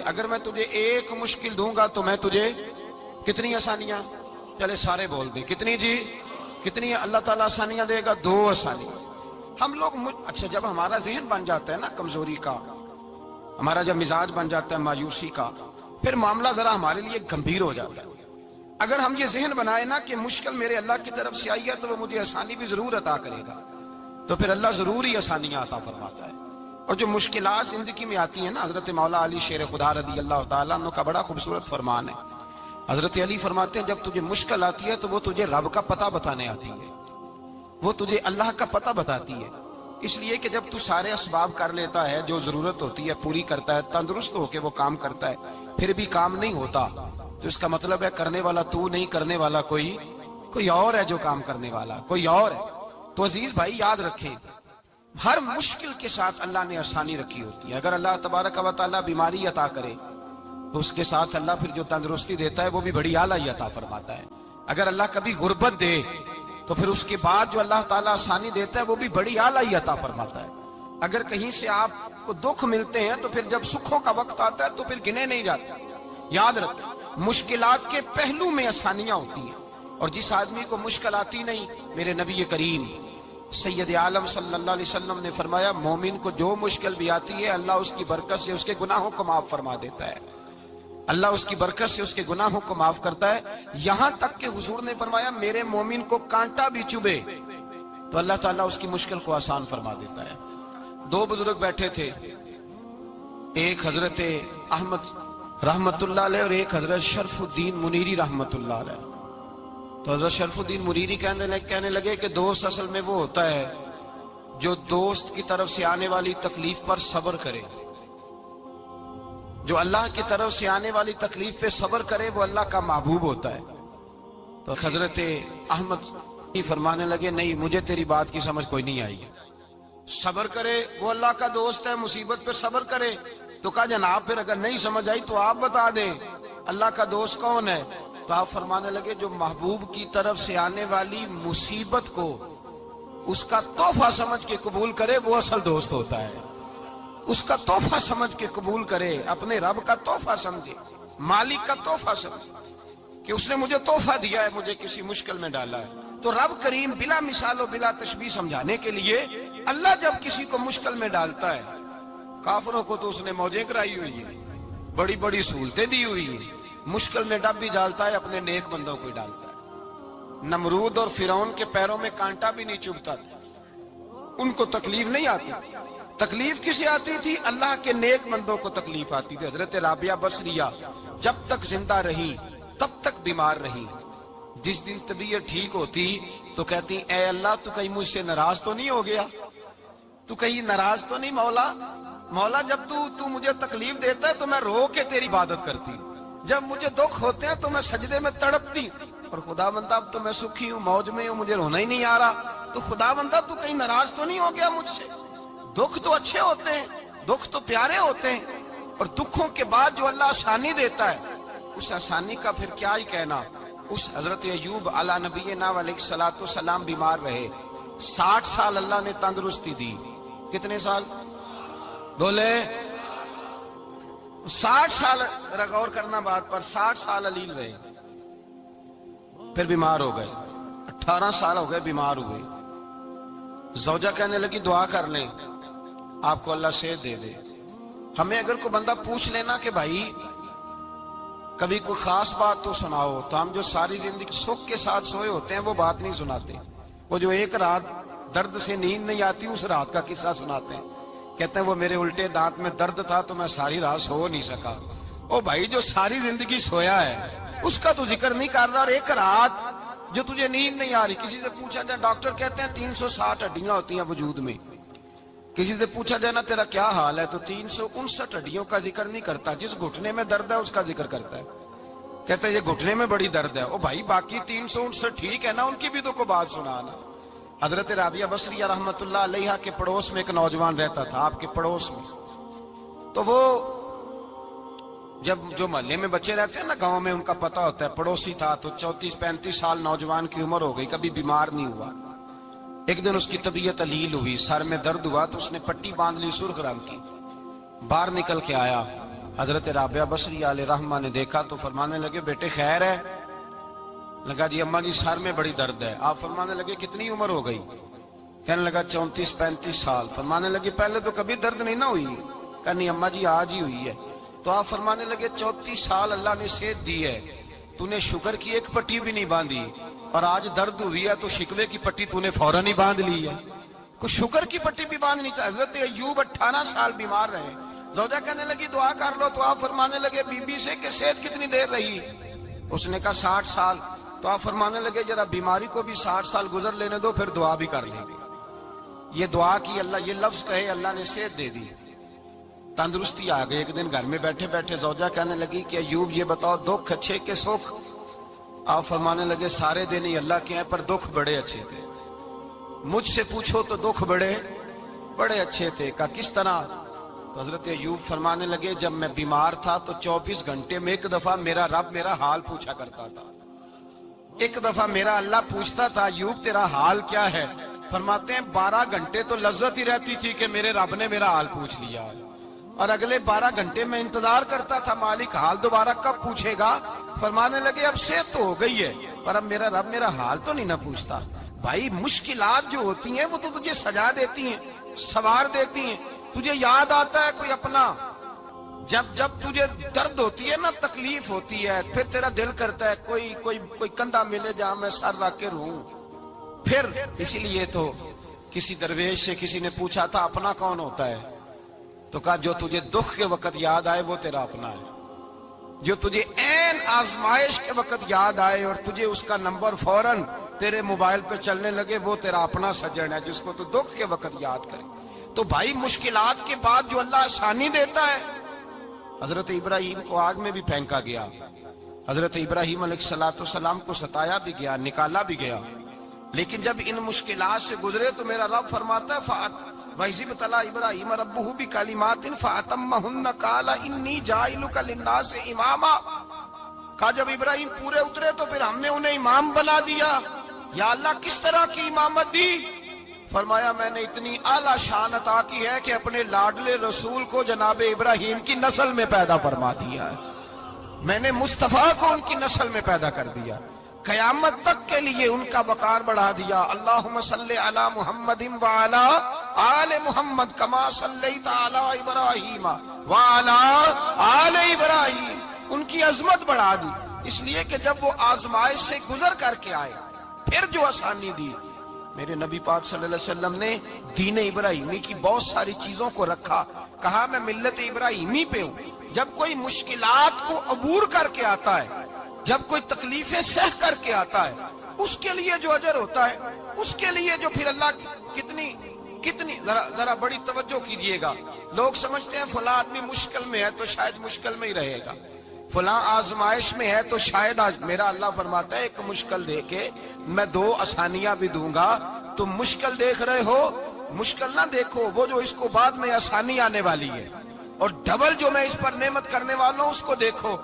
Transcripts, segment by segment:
اگر میں تجھے ایک مشکل دوں گا تو میں تجھے کتنی آسانیاں، چلے سارے بول دیں کتنی جی، کتنی اللہ تعالیٰ آسانیاں دے گا؟ 2 آسانیاں۔ ہم لوگ اچھا جب ہمارا ذہن بن جاتا ہے نا کمزوری کا، ہمارا جب مزاج بن جاتا ہے مایوسی کا، پھر معاملہ ذرا ہمارے لیے گمبھیر ہو جاتا ہے۔ اگر ہم یہ ذہن بنائے نا کہ مشکل میرے اللہ کی طرف سے آئی ہے تو وہ مجھے آسانی بھی ضرور عطا کرے گا، تو پھر اللہ ضرور ہی آسانیاں عطا فرماتا ہے۔ اور جو مشکلات زندگی میں آتی ہیں نا، حضرت مولا علی شیر خدا رضی اللہ تعالیٰ عنہ کا بڑا خوبصورت فرمان ہے۔ حضرت علی فرماتے ہیں جب تجھے مشکل آتی ہے تو وہ تجھے رب کا پتہ بتانے آتی ہے، وہ تجھے اللہ کا پتہ بتاتی ہے۔ اس لیے کہ جب تو سارے اسباب کر لیتا ہے، جو ضرورت ہوتی ہے پوری کرتا ہے، تندرست ہو کے وہ کام کرتا ہے، پھر بھی کام نہیں ہوتا، تو اس کا مطلب ہے کرنے والا تو نہیں، کرنے والا کوئی اور ہے، جو کام کرنے والا کوئی اور ہے۔ تو عزیز بھائی یاد رکھیں، ہر مشکل کے ساتھ اللہ نے آسانی رکھی ہوتی ہے۔ اگر اللہ تبارک و تعالیٰ بیماری عطا کرے تو اس کے ساتھ اللہ پھر جو تندرستی دیتا ہے وہ بھی بڑی اعلیٰ ہی عطا فرماتا ہے۔ اگر اللہ کبھی غربت دے تو پھر اس کے بعد جو اللہ تعالیٰ آسانی دیتا ہے وہ بھی بڑی اعلیٰ ہی عطا فرماتا ہے۔ اگر کہیں سے آپ کو دکھ ملتے ہیں تو پھر جب سکھوں کا وقت آتا ہے تو پھر گنے نہیں جاتے۔ یاد رکھیں مشکلات کے پہلو میں آسانیاں ہوتی ہیں، اور جس آدمی کو مشکل آتی نہیں، میرے نبی کریم سید عالم صلی اللہ علیہ وسلم نے فرمایا مومن کو جو مشکل بھی آتی ہے اللہ اس کی برکت سے اس کے گناہوں کو معاف فرما دیتا ہے، اللہ اس کی برکت سے اس کے گناہوں کو معاف کرتا ہے۔ یہاں تک کہ حضور نے فرمایا میرے مومن کو کانٹا بھی چبھے تو اللہ تعالیٰ اس کی مشکل کو آسان فرما دیتا ہے۔ 2 بزرگ بیٹھے تھے، ایک حضرت احمد رحمت اللہ علیہ اور ایک حضرت شرف الدین منیری رحمت اللہ علیہ۔ تو حضرت شرف الدین منیری کہنے لگے کہ دوست اصل میں وہ ہوتا ہے جو دوست کی طرف سے آنے والی تکلیف پر صبر کرے، جو اللہ کی طرف سے آنے والی تکلیف پہ صبر کرے وہ اللہ کا محبوب ہوتا ہے۔ تو حضرت احمد فرمانے لگے نہیں مجھے تیری بات کی سمجھ کوئی نہیں آئی، صبر کرے وہ اللہ کا دوست ہے، مصیبت پہ صبر کرے۔ تو کہا جناب پھر اگر نہیں سمجھ آئی تو آپ بتا دیں اللہ کا دوست کون ہے؟ تو آپ فرمانے لگے جو محبوب کی طرف سے آنے والی مصیبت کو اس کا تحفہ سمجھ کے قبول کرے وہ اصل دوست ہوتا ہے۔ اس کا تحفہ سمجھ کے قبول کرے، اپنے رب کا تحفہ سمجھے، مالک کا تحفہ سمجھے کہ اس نے مجھے تحفہ دیا ہے، مجھے کسی مشکل میں ڈالا ہے۔ تو رب کریم بلا مثال و بلا تشبیہ سمجھانے کے لیے اللہ جب کسی کو مشکل میں ڈالتا ہے، کافروں کو تو اس نے موجیں کرائی ہوئی ہیں، بڑی بڑی سہولتیں دی ہوئی ہیں، مشکل میں ڈب بھی ڈالتا ہے، اپنے نیک بندوں کو ہی ڈالتا ہے۔ نمرود اور فرعون کے پیروں میں کانٹا بھی نہیں چبھتا تھا، ان کو تکلیف نہیں آتی۔ تکلیف کسے آتی تھی؟ اللہ کے نیک بندوں کو تکلیف آتی تھی۔ حضرت رابعہ بصریہ جب تک زندہ رہی تب تک بیمار رہی، جس دن طبیعت ٹھیک ہوتی تو کہتی اے اللہ تو کہیں مجھ سے ناراض تو نہیں ہو گیا، تو کہیں ناراض تو نہیں مولا جب تو مجھے تکلیف دیتا ہے تو میں رو کے تیری عبادت کرتی، جب مجھے دکھ ہوتے ہیں تو میں سجدے میں تڑپتی، اور خدا بندہ اب تو میں سکھی ہوں، موج میں ہوں، مجھے رونا ہی نہیں آ رہا، تو خدا بندہ تو کہیں ناراض تو نہیں ہو گیا مجھ سے؟ دکھ تو اچھے ہوتے ہیں، دکھ تو پیارے ہوتے ہیں، اور دکھوں کے بعد جو اللہ آسانی دیتا ہے اس آسانی کا پھر کیا ہی کہنا۔ اس حضرت ایوب علی نبینا علیہ الصلوۃ والسلام بیمار رہے، 60 سال اللہ نے تندرستی دی۔ کتنے سال بولے؟ 60 سال، غور کرنا بات پر، 60 سال علیل رہے، پھر بیمار ہو گئے، 18 سال ہو گئے بیمار ہوئے۔ زوجہ کہنے لگی دعا کر لیں آپ کو اللہ صحت دے دے۔ ہمیں اگر کوئی بندہ پوچھ لینا کہ بھائی کبھی کوئی خاص بات تو سناؤ، تو ہم جو ساری زندگی سکھ کے ساتھ سوئے ہوتے ہیں وہ بات نہیں سناتے، وہ جو ایک رات درد سے نیند نہیں آتی اس رات کا قصہ سناتے ہیں، کہتے ہیں وہ میرے الٹے دانت میں درد تھا تو میں ساری رات سو نہیں سکا۔ او بھائی جو ساری زندگی سویا ہے اس کا تو ذکر نہیں کر رہا، اور ایک رات جو تجھے نیند نہیں آ رہی، کسی سے پوچھا جائے، ڈاکٹر کہتے ہیں 360 ہڈیاں ہوتی ہیں وجود میں، کسی سے پوچھا جائے نا تیرا کیا حال ہے تو 359 ہڈیوں کا ذکر نہیں کرتا، جس گھٹنے میں درد ہے اس کا ذکر کرتا ہے، کہتا ہے یہ گھٹنے میں بڑی درد ہے۔ او بھائی باقی 359 ٹھیک ہے نا، ان کی بھی تو کوئی بات سنانا۔ حضرت رابعہ بصریہ رحمت اللہ علیہ کے پڑوس میں ایک نوجوان رہتا تھا، آپ کے پڑوس میں، تو وہ جب جو محلے میں بچے رہتے ہیں نا گاؤں میں ان کا پتہ ہوتا ہے، پڑوسی تھا تو 34-35 سال نوجوان کی عمر ہو گئی، کبھی بیمار نہیں ہوا۔ ایک دن اس کی طبیعت علیل ہوئی، سر میں درد ہوا تو اس نے پٹی باندھ لی سرخ رنگ کی، باہر نکل کے آیا حضرت رابعہ بصری علیہ رحمہ نے دیکھا تو فرمانے لگے بیٹے خیر ہے؟ لگا جی اماں جی سر میں بڑی درد ہے. آپ فرمانے لگے کتنی عمر ہو گئی؟ کہنے لگا 34-35 سال. فرمانے لگے پہلے تو کبھی درد نہیں نہ ہوئی؟ کہنی اماں جی آج ہی ہوئی ہے. تو آپ فرمانے لگے 34 سال اللہ نے صحت دی ہے, تو نے شکر کی ایک پٹی بھی نہیں باندھی, اور آج درد ہوئی ہے تو شکوے کی پٹی تو نے فوراً ہی باندھ لی ہے. کوئی شکر کی پٹی بھی باندھنی چاہیے. حضرت ایوب 18 سال بیمار رہے. زوجہ کہنے لگی دعا کر لو, تو آپ فرمانے لگے بی بی سے کہ صحت کتنی دیر رہی؟ اس نے کہا 60 سال. تو آپ فرمانے لگے ذرا بیماری کو بھی 60 سال گزر لینے دو, پھر دعا بھی کر لیں گے. یہ دعا کی, اللہ یہ لفظ کہے اللہ نے صحت دے دی, تندرستی آ گئی. ایک دن گھر میں بیٹھے بیٹھے زوجہ کہنے لگی کہ ایوب یہ بتاؤ دکھ اچھے کہ سکھ؟ آپ فرمانے لگے سارے دن ہی اللہ کے ہیں, پر دکھ بڑے اچھے تھے. مجھ سے پوچھو تو دکھ بڑے اچھے تھے. کہا کس طرح؟ تو حضرت ایوب فرمانے لگے جب میں بیمار تھا تو 24 گھنٹے میں ایک دفعہ میرا رب میرا حال پوچھا کرتا تھا. ایک دفعہ میرا اللہ پوچھتا تھا ایوب تیرا حال کیا ہے؟ فرماتے ہیں 12 گھنٹے تو لذت ہی رہتی تھی کہ میرے رب نے میرا حال پوچھ لیا, اور اگلے 12 گھنٹے میں انتظار کرتا تھا مالک حال دوبارہ کب پوچھے گا. فرمانے لگے اب صحت تو ہو گئی ہے, پر اب میرا رب میرا حال تو نہیں نہ پوچھتا. بھائی مشکلات جو ہوتی ہیں وہ تو تجھے سجا دیتی ہیں, سوار دیتی ہیں. تجھے یاد آتا ہے کوئی اپنا, جب تجھے درد ہوتی ہے نا, تکلیف ہوتی ہے, پھر تیرا دل کرتا ہے کوئی کندھا ملے جہاں میں سر رکھ کے رہوں. پھر اسی لیے تو کسی درویش سے کسی نے پوچھا تھا اپنا کون ہوتا ہے؟ تو کہا جو تجھے دکھ کے وقت یاد آئے وہ تیرا اپنا ہے. جو تجھے عین آزمائش کے وقت یاد آئے اور تجھے اس کا نمبر فوراً تیرے موبائل پہ چلنے لگے, وہ تیرا اپنا سجن ہے جس کو تو دکھ کے وقت یاد کرے. تو بھائی مشکلات کے بعد جو اللہ آسانی دیتا ہے. حضرت ابراہیم کو آگ میں بھی پھینکا گیا, حضرت ابراہیم علیہ السلام کو ستایا بھی گیا, نکالا بھی گیا, لیکن جب ان مشکلات سے گزرے تو میرا رب فرماتا ہے وَإِذِ ابْتَلَىٰ إِبْرَاهِيمَ رَبُّهُ بِكَلِمَاتٍ فَأَتَمَّهُنَّ قَالَ إِنِّي جَاعِلُكَ لِلنَّاسِ إِمَامًا. کہا جب ابراہیم پورے اترے تو پھر ہم نے انہیں امام بنا دیا. یا اللہ کس طرح کی امامت دی؟ فرمایا میں نے اتنی اعلیٰ شان عطا کی ہے کہ اپنے لاڈلے رسول کو جناب ابراہیم کی نسل میں پیدا فرما دیا ہے. میں نے مصطفیٰ کو ان کی نسل میں پیدا کر دیا, قیامت تک کے لیے ان کا وقار بڑھا دیا. اللہم صلی علی محمد وعلی آل محمد کما صلیت علی ابراہیم وعلی آل ابراہیم. ان کی عظمت بڑھا دی, اس لیے کہ جب وہ آزمائش سے گزر کر کے آئے پھر جو آسانی دی. میرے نبی پاک صلی اللہ علیہ وسلم نے دین ابراہیمی کی بہت ساری چیزوں کو رکھا, کہا میں ملت ابراہیمی پہ ہوں. جب کوئی مشکلات کو عبور کر کے آتا ہے, جب کوئی تکلیفیں سہ کر کے آتا ہے, اس کے لیے جو اجر ہوتا ہے, اس کے لیے جو پھر اللہ کتنی ذرا بڑی توجہ کیجئے گا. لوگ سمجھتے ہیں فلاں آدمی مشکل میں ہے تو شاید مشکل میں ہی رہے گا, فلاں آزمائش میں ہے تو شاید میرا اللہ فرماتا ہے ایک مشکل دے کے میں 2 آسانیاں بھی دوں گا. تم مشکل دیکھ رہے ہو, مشکل نہ دیکھو, وہ جو اس کو بعد میں آسانی آنے والی ہے, اور ڈبل جو میں اس پر نعمت کرنے والا ہوں اس کو دیکھو.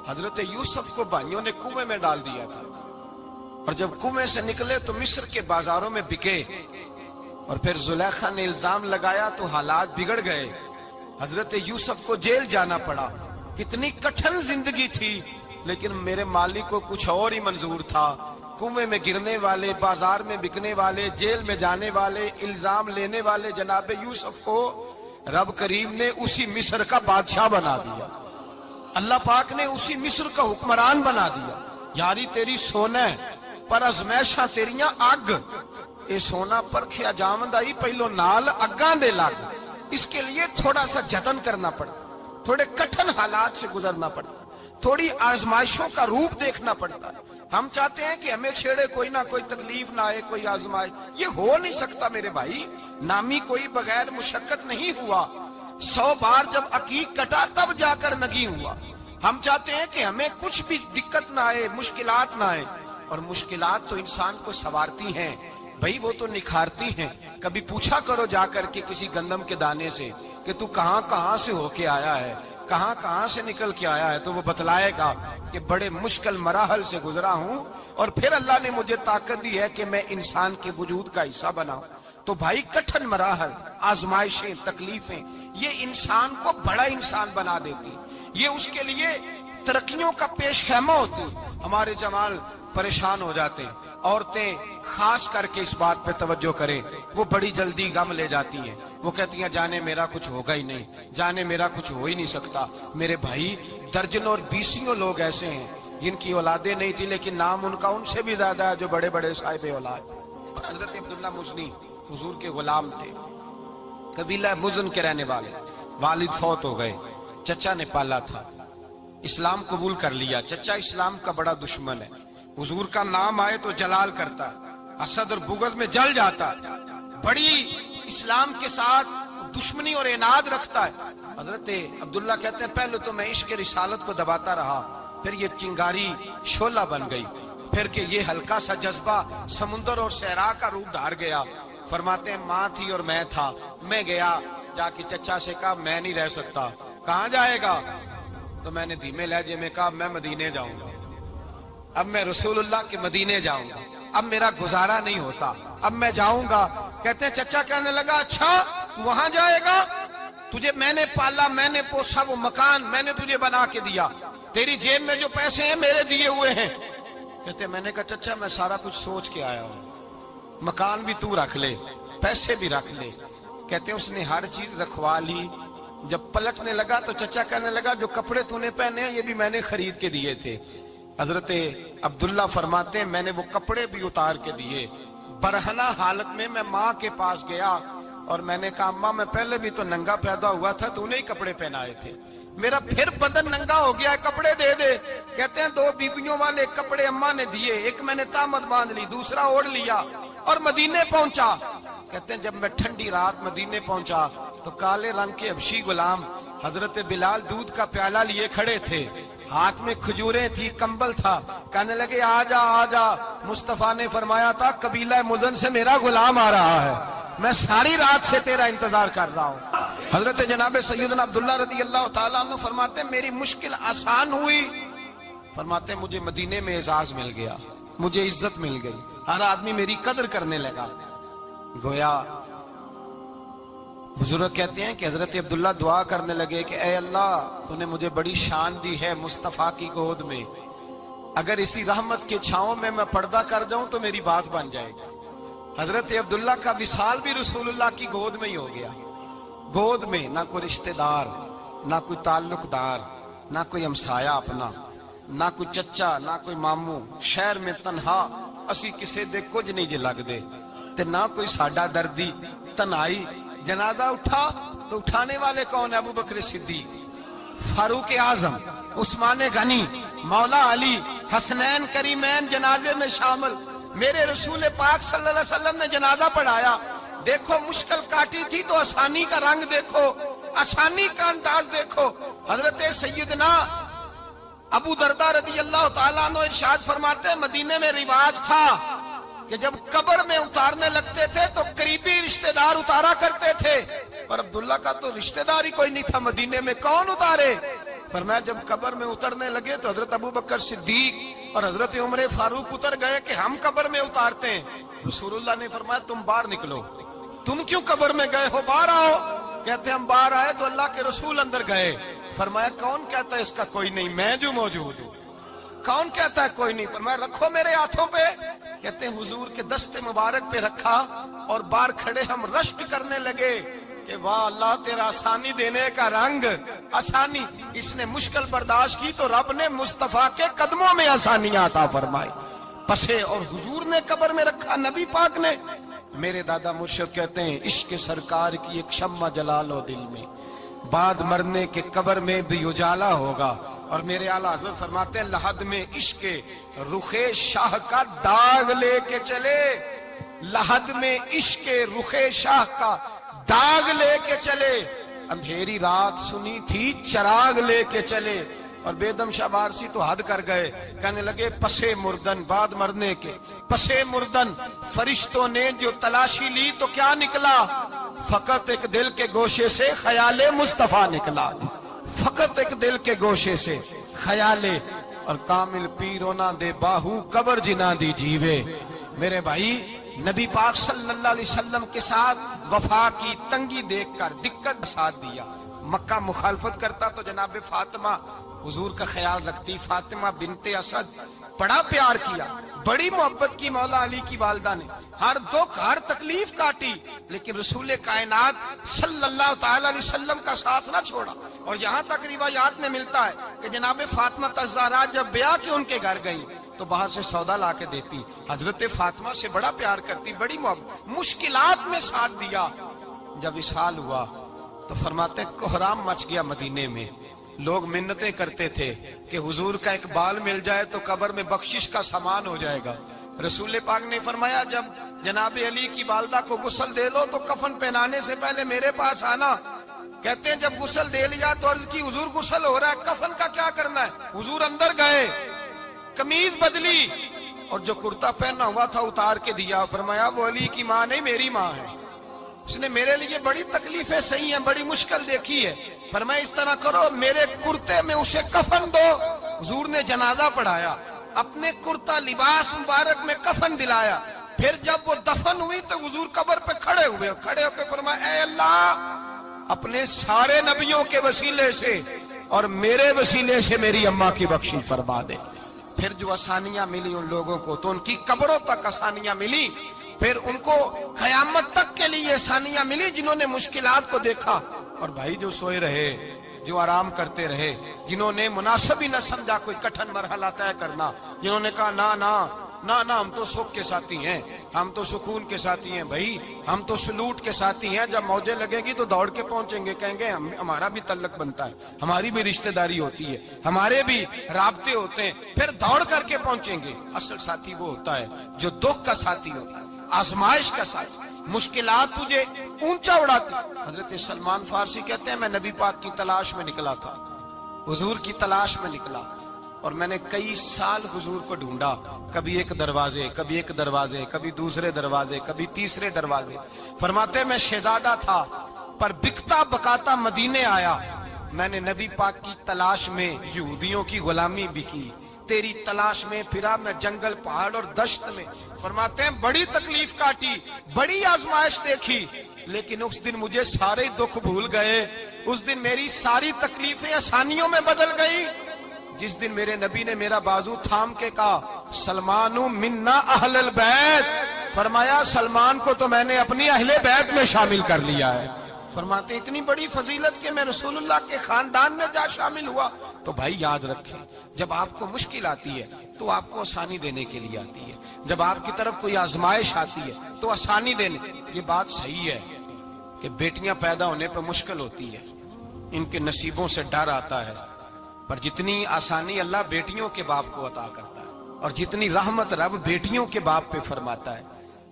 حضرت یوسف کو بھائیوں نے کنویں میں ڈال دیا تھا, اور جب کنویں سے نکلے تو مصر کے بازاروں میں بکے, اور پھر زلیخا نے الزام لگایا تو حالات بگڑ گئے. حضرت یوسف کو جیل جانا پڑا. کتنی کٹھن زندگی تھی, لیکن میرے مالک کو کچھ اور ہی منظور تھا. کنویں میں گرنے والے, بازار میں بکنے والے, جیل میں جانے والے, الزام لینے والے جناب یوسف کو رب کریم نے اسی مصر کا بادشاہ بنا دیا. اللہ پاک نے اسی مصر کا حکمران بنا دیا. یاری تیری سونا ہے پر ازمیشاں تیریاں اگ, اے سونا پرکھیا جامد آئی پہلو نال اگاں دے لگ. اس کے لیے تھوڑا سا جتن کرنا پڑتا, تھوڑے کٹھن حالات سے گزرنا پڑتا, تھوڑی آزمائشوں کا روپ دیکھنا پڑتا. ہم چاہتے ہیں کہ ہمیں چھیڑے کوئی نہ کوئی تکلیف نہ آئے, کوئی آزمائش. یہ ہو نہیں سکتا میرے بھائی. نامی کوئی بغیر مشقت نہیں ہوا. 100 بار جب عقیق کٹا تب جا کر نگی ہوا. ہم چاہتے ہیں کہ ہمیں کچھ بھی دقت نہ آئے, مشکلات نہ آئے, اور مشکلات تو انسان کو سنوارتی ہیں بھائی, وہ تو نکھارتی ہیں. کبھی پوچھا کرو جا کر کے کسی گندم کے دانے سے کہ تو کہاں سے ہو کے آیا ہے, کہاں سے نکل کے آیا ہے, تو وہ بتلائے گا کہ بڑے مشکل مراحل سے گزرا ہوں, اور پھر اللہ نے مجھے طاقت دی ہے کہ میں انسان کے وجود کا حصہ بناؤں. تو بھائی کٹھن مراحل, آزمائشیں, تکلیفیں, یہ انسان کو بڑا انسان بنا دیتی. یہ اس کے لیے ترقیوں کا پیش خیمہ ہوتی. ہمارے جمال پریشان ہو جاتے ہیں. عورتیں خاص کر کے اس بات پہ توجہ کریں, وہ بڑی جلدی غم لے جاتی ہیں. وہ کہتی ہیں جانے میرا کچھ ہوگا ہی نہیں, جانے میرا کچھ ہو ہی نہیں سکتا. میرے بھائی درجنوں اور بیسیوں لوگ ایسے ہیں جن کی اولادیں نہیں تھی لیکن نام ان کا ان سے بھی زیادہ ہے جو بڑے بڑے صاحب اولاد. حضرت عبداللہ مزنی حضور کے غلام تھے, قبیلہ مزن کے رہنے والے. والد فوت ہو گئے, چچا نے پالا تھا, اسلام قبول کر لیا. چچا اسلام کا بڑا دشمن ہے, حضور کا نام آئے تو جلال کرتا, حسد اور بغض میں جل جاتا, بڑی اسلام کے ساتھ دشمنی اور عناد رکھتا ہے. حضرت عبداللہ کہتے ہیں پہلے تو میں عشق رسالت کو دباتا رہا, پھر یہ چنگاری شعلہ بن گئی, پھر کہ یہ ہلکا سا جذبہ سمندر اور صحرا کا روپ دھار گیا. فرماتے ہیں ماں تھی اور میں تھا, میں گیا جا کے چچا سے کہا میں نہیں رہ سکتا. کہاں جائے گا؟ تو میں نے دھیمے لہجے میں کہا میں مدینے جاؤں گا, اب میں رسول اللہ کے مدینے جاؤں گا, اب میرا گزارا نہیں ہوتا, اب میں جاؤں گا. کہتے ہیں چچا کہنے لگا اچھا وہاں جائے گا, تجھے میں نے پالا, میں نے پوسا, وہ مکان میں نے تجھے بنا کے دیا, تیری جیب میں جو پیسے ہیں میرے دیے ہوئے ہیں. کہتے ہیں میں نے کہا چچا میں سارا کچھ سوچ کے آیا ہوں, مکان بھی تو رکھ لے, پیسے بھی رکھ لے. کہتے ہیں اس نے ہر چیز رکھوا لی. جب پلٹنے لگا تو چچا کہنے لگا جو کپڑے تو نے پہنے ہیں یہ بھی میں نے خرید کے دیے تھے. حضرت عبداللہ فرماتے ہیں میں نے وہ کپڑے بھی اتار کے دیے. برہنہ حالت میں ماں کے پاس گیا اور میں نے کہا اماں میں پہلے بھی تو ننگا پیدا ہوا تھا, تو نے ہی کپڑے پہنائے تھے, میرا پھر بدن ننگا ہو گیا ہے, کپڑے دے دے. کہتے ہیں 2 بیبیوں والے کپڑے اماں نے دیے, ایک میں نے تامت باندھ لی, دوسرا اوڑھ لیا اور مدینے پہنچا. کہتے ہیں جب میں ٹھنڈی رات مدینے پہنچا تو کالے رنگ کے حبشی غلام حضرت بلال دودھ کا پیالہ لیے کھڑے تھے, ہاتھ میں کھجوریں تھی, کمبل تھا. کہنے لگے آ جا آ جا, مصطفیٰ نے فرمایا تھا قبیلہ مزن سے میرا غلام آ رہا ہے, میں ساری رات سے تیرا انتظار کر رہا ہوں. حضرت جناب سیدنا عبداللہ رضی اللہ تعالیٰ عنہ فرماتے ہیں میری مشکل آسان ہوئی. فرماتے ہیں مجھے مدینے میں اعزاز مل گیا, مجھے عزت مل گئی, ہر آدمی میری قدر کرنے لگا. گویا بزرگ کہتے ہیں کہ حضرت عبداللہ دعا کرنے لگے کہ اے اللہ تو نے مجھے بڑی شان دی ہے مصطفیٰ کی گود میں, اگر اسی رحمت کے چھاؤں میں پردہ کر جاؤں تو میری بات بن جائے گی. حضرت عبداللہ کا وصال بھی رسول اللہ کی گود میں ہی ہو گیا. گود میں نہ کوئی رشتہ دار, نہ کوئی تعلق دار, نہ کوئی ہمسایا اپنا, نہ کوئی چچا, نہ کوئی ماموں, شہر میں تنہا اسی کسے دے کچھ نہیں جے لگ دے, تے نہ کوئی ساڈا دردی. تنہائی جنازہ اٹھا تو اٹھانے والے کون ہیں؟ ابو بکر صدیق, فاروق اعظم, عثمان غنی, مولا علی, حسنین کریمین جنازے میں شامل. میرے رسول پاک صلی اللہ علیہ وسلم نے جنازہ پڑھایا. دیکھو مشکل کاٹی تھی تو آسانی کا رنگ دیکھو, آسانی کا انداز دیکھو. حضرت سیدنا ابو دردہ رضی اللہ تعالیٰ عنہ ارشاد فرماتے ہیں مدینے میں رواج تھا کہ جب قبر میں اتارنے لگتے تھے تو قریبی رشتہ دار اتارا کرتے تھے, پر عبداللہ کا تو رشتہ دار ہی کوئی نہیں تھا مدینے میں, کون اتارے؟ فرمایا جب قبر میں اترنے لگے تو حضرت ابو بکر صدیق اور حضرت عمر فاروق اتر گئے کہ ہم قبر میں اتارتے ہیں. رسول اللہ نے فرمایا تم باہر نکلو, تم کیوں قبر میں گئے ہو, باہر آؤ. کہتے ہم باہر آئے تو اللہ کے رسول اندر گئے. فرمایا کون کہتا ہے اس کا کوئی نہیں, میں جو موجود ہوں. کون کہتا ہے کوئی نہیں؟ فرمایا رکھو میرے ہاتھوں پہ. کہتے ہیں حضور کے دست مبارک پہ رکھا اور باہر کھڑے ہم رشک کرنے لگے کہ واہ اللہ تیرا آسانی دینے کا رنگ, آسانی. اس نے مشکل برداشت کی تو رب نے مصطفیٰ کے قدموں میں آسانیاں عطا فرمائی. پسے اور حضور نے قبر میں رکھا, نبی پاک نے. میرے دادا مرشد کہتے ہیں عشق سرکار کی ایک شمع جلا لو دل میں, بعد مرنے کے قبر میں بھی اجالا ہوگا. اور میرے اعلیٰ حضرت فرماتے ہیں لحد میں عشق رخ شاہ کا داغ لے کے چلے, لحد میں عشق رخ شاہ کا داغ لے کے چلے, اندھیری رات سنی تھی چراغ لے کے چلے. اور بیدم شاہ بارسی تو حد کر گئے, کہنے لگے پسے مردن, بعد مرنے کے پسے مردن فرشتوں نے جو تلاشی لی تو کیا نکلا, فقط ایک دل کے گوشے سے خیال مصطفیٰ نکلا, فقط ایک دل کے گوشے سے خیال. اور کامل پیرو نہ دے باہو قبر جنا دی جیوے. میرے بھائی نبی پاک صلی اللہ علیہ وسلم کے ساتھ وفا کی تنگی دیکھ کر دقت ساتھ دیا, مکہ مخالفت کرتا تو جناب فاطمہ حضور کا خیال رکھتی. فاطمہ بنت اسد بڑا پیار کیا, بڑی محبت کی مولا علی کی والدہ نے, ہر دکھ ہر تکلیف کاٹی, لیکن رسول کائنات صلی اللہ تعالی علیہ وسلم کا ساتھ نہ چھوڑا. اور یہاں تک روایات میں ملتا ہے کہ جناب فاطمہ الزہرا جب بیاہ کے ان کے گھر گئی تو باہر سے سودا لا کے دیتی. حضرت فاطمہ سے بڑا پیار کرتی, بڑی محبت, مشکلات میں ساتھ دیا. جب وصال ہوا تو فرماتے ہیں کوہرام مچ گیا مدینے میں. لوگ منتیں کرتے تھے کہ حضور کا ایک بال مل جائے تو قبر میں بخشش کا سامان ہو جائے گا. رسول پاک نے فرمایا جب جناب علی کی والدہ کو غسل دے لو تو کفن پہنانے سے پہلے میرے پاس آنا. کہتے ہیں جب غسل دے لیا تو عرض کی حضور غسل ہو رہا ہے, کفن کا کیا کرنا ہے؟ حضور اندر گئے, قمیض بدلی اور جو کرتا پہنا ہوا تھا اتار کے دیا. فرمایا وہ علی کی ماں نہیں میری ماں ہے, اس نے میرے لیے بڑی تکلیفیں سہی ہیں, بڑی مشکل دیکھی ہے. فرمایا اس طرح کرو میرے کرتے میں اسے کفن دو. حضور نے جنازہ پڑھایا, اپنے کرتا لباس مبارک میں کفن دلایا. پھر جب وہ دفن ہوئی تو حضور قبر پہ کھڑے ہوئے, کھڑے ہو کے فرمایا اے اللہ اپنے سارے نبیوں کے وسیلے سے اور میرے وسیلے سے میری اماں کی بخشش فرما دے. پھر جو آسانیاں ملی ان لوگوں کو تو ان کی قبروں تک آسانیاں ملی, پھر ان کو قیامت تک کے لیے آسانیاں ملی جنہوں نے مشکلات کو دیکھا. اور بھائی جو سوئے رہے, جو آرام کرتے رہے, جنہوں نے مناسب ہی نہ سمجھا کوئی کٹھن مرحلہ طے کرنا, جنہوں نے کہا نا نا نا نا ہم تو سکھ کے ساتھی ہیں, ہم تو سکون کے ساتھی ہیں, بھائی ہم تو سلوٹ کے ساتھی ہیں, جب موجیں لگے گی تو دوڑ کے پہنچیں گے, کہیں گے ہمارا بھی تعلق بنتا ہے, ہماری بھی رشتہ داری ہوتی ہے, ہمارے بھی رابطے ہوتے ہیں, پھر دوڑ کر کے پہنچیں گے. اصل ساتھی وہ ہوتا ہے جو دکھ کا ساتھی ہوتا ہے, آزمائش کا ساتھی, مشکلات تجھے اونچا اڑاتی. حضرت سلمان فارسی کہتے ہیں میں نبی پاک کی تلاش میں نکلا تھا, حضور کی تلاش میں نکلا, اور میں نے کئی سال حضور کو ڈھونڈا, کبھی ایک دروازے, کبھی ایک دروازے, کبھی دوسرے دروازے, کبھی تیسرے دروازے. فرماتے میں شہزادہ تھا پر بکتا بکاتا مدینے آیا, میں نے نبی پاک کی تلاش میں یہودیوں کی غلامی بھی کی, تیری تلاش میں پھرا میں جنگل پہاڑ اور دشت میں. فرماتے ہیں بڑی تکلیف کاٹی, بڑی آزمائش دیکھی, لیکن اس دن مجھے سارے دکھ بھول گئے, اس دن میری ساری تکلیفیں آسانیوں میں بدل گئی جس دن میرے نبی نے میرا بازو تھام کے کہا سلمان منا اہل البیت. فرمایا سلمان کو تو میں نے اپنی اہل بیت میں شامل کر لیا ہے. فرماتے اتنی بڑی فضیلت کہ میں رسول اللہ کے خاندان میں جا شامل ہوا. تو بھائی یاد رکھیں جب آپ کو مشکل آتی ہے تو آپ کو آسانی دینے کے لیے آتی ہے, جب آپ کی طرف کوئی آزمائش آتی ہے تو آسانی دینے. یہ بات صحیح ہے کہ بیٹیاں پیدا ہونے پہ مشکل ہوتی ہے, ان کے نصیبوں سے ڈر آتا ہے, پر جتنی آسانی اللہ بیٹیوں کے باپ کو عطا کرتا ہے اور جتنی رحمت رب بیٹیوں کے باپ پہ فرماتا ہے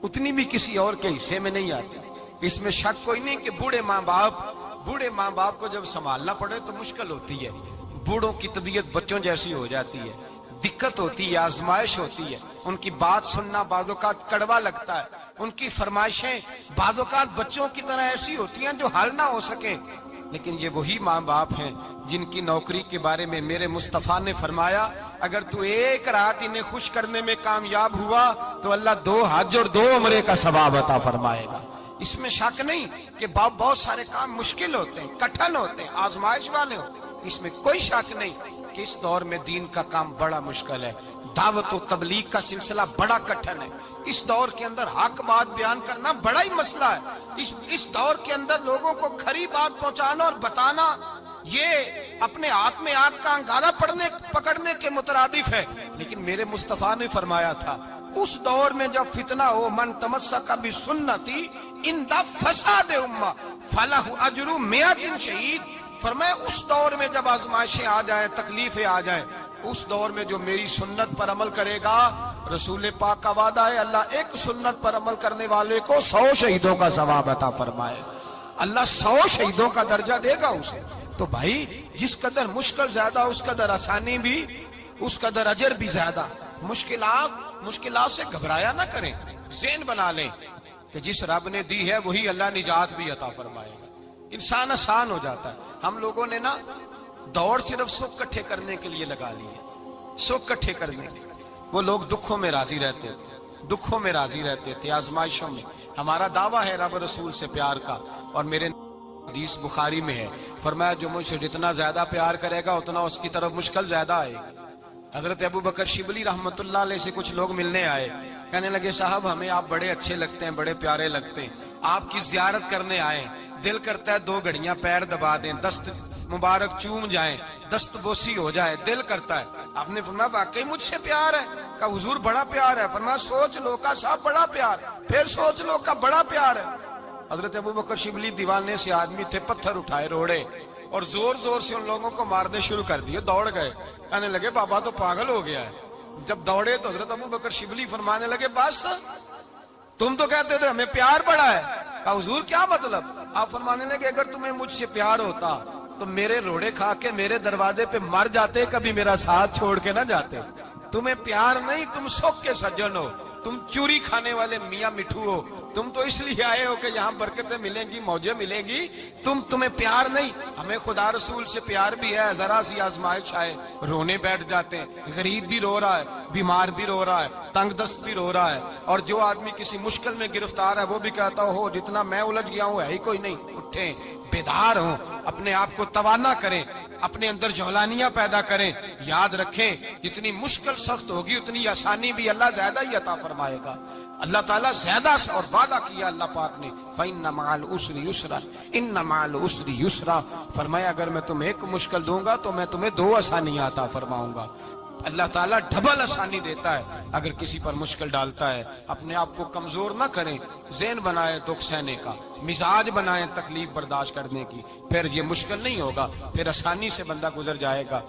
اتنی بھی کسی اور کے حصے میں نہیں آتی. اس میں شک کوئی نہیں کہ بوڑھے ماں باپ کو جب سنبھالنا پڑے تو مشکل ہوتی ہے. بوڑھوں کی طبیعت بچوں جیسی ہو جاتی ہے, دقت ہوتی ہے, آزمائش ہوتی ہے, ان کی بات سننا بعض اوقات کڑوا لگتا ہے, ان کی فرمائشیں بعض اوقات بچوں کی طرح ایسی ہوتی ہیں جو حل نہ ہو سکیں. لیکن یہ وہی ماں باپ ہیں جن کی نوکری کے بارے میں میرے مصطفیٰ نے فرمایا اگر تو ایک رات انہیں خوش کرنے میں کامیاب ہوا تو اللہ 2 حج اور 2 عمرے کا ثواب عطا فرمائے گا. اس میں شک نہیں کہ بہت سارے کام مشکل ہوتے ہیں, کٹھن ہوتے ہیں, آزمائش والے ہوتے ہیں, اس میں کوئی شک نہیں کہ اس دور میں دین کا کام بڑا مشکل ہے, دعوت و تبلیغ کا سلسلہ بڑا کٹھن ہے. اس دور کے اندر حق بات بیان کرنا بڑا ہی مسئلہ ہے. اس دور کے اندر لوگوں کو کھری بات پہنچانا اور بتانا یہ اپنے ہاتھ میں آگ کا انگارہ پکڑنے کے مترادف ہے. لیکن میرے مصطفیٰ نے فرمایا تھا اس دور میں جب فتنہ ہو من تمسک بسنتی اندہ فساد امہ فلہ اجر 100 شہید. فرمایا اس دور میں جب آزمائشیں آ جائیں, تکلیفیں آ جائیں, اس دور میں جو میری سنت پر عمل کرے گا, رسول پاک کا وعدہ ہے اللہ ایک سنت پر عمل کرنے والے کو 100 شہیدوں کا ثواب عطا فرمائے. اللہ 100 شہیدوں کا درجہ دے گا اسے. تو بھائی جس قدر مشکل زیادہ اس قدر آسانی بھی, اس قدر اجر بھی زیادہ. مشکلات سے گھبرایا نہ کریں, ذہن بنا لیں کہ جس رب نے دی ہے وہی اللہ نجات بھی عطا فرمائے گا. انسان آسان ہو جاتا ہے. ہم لوگوں نے نا دوڑ صرف سکھ کٹھے کرنے کے لیے لگا لی ہے, سکھ کٹھے کرنے کے. وہ لوگ دکھوں میں راضی رہتے تھے, آزمائشوں میں. ہمارا دعویٰ ہے رب رسول سے پیار کا, اور میرے حدیث بخاری میں ہے فرمایا جو مجھ سے جتنا زیادہ پیار کرے گا اتنا اس کی طرف مشکل زیادہ آئے گی۔ حضرت ابو بکر شبلی رحمت اللہ علیہ سے کچھ لوگ ملنے آئے، کہنے لگے صاحب ہمیں آپ بڑے اچھے لگتے ہیں، بڑے پیارے لگتے ہیں، آپ کی زیارت کرنے آئے، دل کرتا ہے 2 گھڑیاں پیر دبا دیں، دست مبارک چوم جائیں، دست بوسی ہو جائے، دل کرتا ہے۔ آپ نے فرمایا واقعی مجھ سے پیار ہے؟ کہا حضور بڑا پیار ہے۔ فرمایا سوچ لو کا صاحب بڑا پیار، پھر سوچ لو کا بڑا پیار ہے۔ حضرت ابو بکر شبلی دیوانے سے آدمی تھے، پتھر اٹھائے روڑے اور زور زور سے ان لوگوں کو مارنے شروع کر دیے، دوڑ گئے، کہنے لگے بابا تو پاگل ہو گیا ہے۔ جب دوڑے تو حضرت ابو بکر شبلی فرمانے لگے بس تم تو کہتے تھے ہمیں پیار بڑا ہے۔ کہا حضور کیا مطلب؟ آپ فرمانے لگے اگر تمہیں مجھ سے پیار ہوتا تو میرے روڑے کھا کے میرے دروازے پہ مر جاتے، کبھی میرا ساتھ چھوڑ کے نہ جاتے۔ تمہیں پیار نہیں، تم سکھ کے سجن ہو، تم چوری کھانے والے میاں مٹھو ہو، تم تو اس لیے آئے ہو کہ یہاں برکتیں ملیں گی، موجیں ملیں گی، تمہیں پیار نہیں۔ ہمیں خدا رسول سے پیار بھی ہے، ذرا سی آزمائش آئے رونے بیٹھ جاتے ہیں، غریب بھی رو رہا ہے، بیمار بھی رو رہا ہے، تنگ دست بھی رو رہا ہے، اور جو آدمی کسی مشکل میں گرفتار ہے وہ بھی کہتا ہو جتنا میں الجھ گیا ہوں ہے ہی کوئی نہیں۔ اٹھیں، بیدار ہوں، اپنے آپ کو توانا کریں، اپنے اندر جولانیاں پیدا کریں، یاد رکھیں جتنی مشکل سخت ہوگی اتنی آسانی بھی اللہ زیادہ ہی عطا فرمائے گا۔ اللہ تعالیٰ زیادہ اور وعدہ کیا اللہ پاک نے، فَإِنَّ مَعَ الْعُسْرِ يُسْرًا إِنَّ مَعَ الْعُسْرِ يُسْرًا، فرمایا اگر میں تمہیں 1 مشکل دوں گا تو میں تمہیں 2 آسانیاں عطا فرماؤں گا۔ اللہ تعالیٰ ڈبل آسانی دیتا ہے اگر کسی پر مشکل ڈالتا ہے۔ اپنے آپ کو کمزور نہ کریں، ذہن بنائیں دکھ سہنے کا، مزاج بنائیں تکلیف برداشت کرنے کی، پھر یہ مشکل نہیں ہوگا، پھر آسانی سے بندہ گزر جائے گا۔